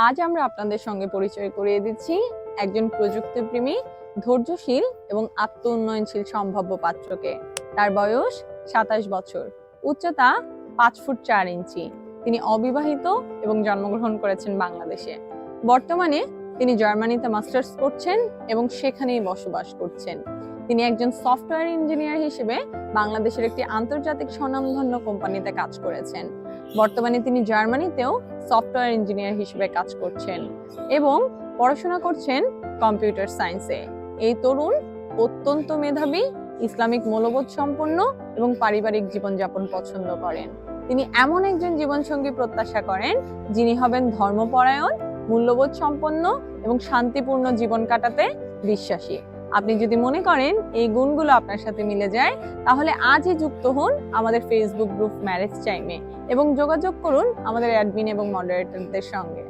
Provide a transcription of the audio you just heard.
আজ আমরা আপনাদের সঙ্গে পরিচয় করিয়ে দিচ্ছি একজন প্রযুক্তিপ্রেমী, ধৈর্যশীল এবং আত্ম উন্নয়নশীল সম্ভাব্য পাত্রকে। তার বয়স 27 বছর, উচ্চতা 5 ফুট 4 ইঞ্চি। তিনি অবিবাহিত এবং জন্মগ্রহণ করেছেন বাংলাদেশে। বর্তমানে তিনি জার্মানিতে মাস্টার্স করছেন এবং সেখানেই বসবাস করছেন। তিনি একজন সফটওয়্যার ইঞ্জিনিয়ার হিসেবে বাংলাদেশের একটি আন্তর্জাতিক স্বনামধন্য কোম্পানিতে কাজ করেছেন। বর্তমানে তিনি জার্মানিতেও সফটওয়্যার ইঞ্জিনিয়ার হিসেবে কাজ করছেন এবং পড়াশোনা করছেন কম্পিউটার সায়েন্সে। এই তরুণ অত্যন্ত মেধাবী, ইসলামিক মূল্যবোধ সম্পন্ন এবং পারিবারিক জীবনযাপন পছন্দ করেন। তিনি এমন একজন জীবনসঙ্গী প্রত্যাশা করেন যিনি হবেন ধর্মপরায়ণ, মূল্যবোধ সম্পন্ন এবং শান্তিপূর্ণ জীবন কাটাতে বিশ্বাসী। আপনি যদি মনে করেন এই গুণগুলো আপনার সাথে মিলে যায়, তাহলে আজই যুক্ত হন আমাদের ফেসবুক গ্রুপ ম্যারেজ টাইমে এবং যোগাযোগ করুন আমাদের অ্যাডমিন এবং মডারেটরদের সঙ্গে।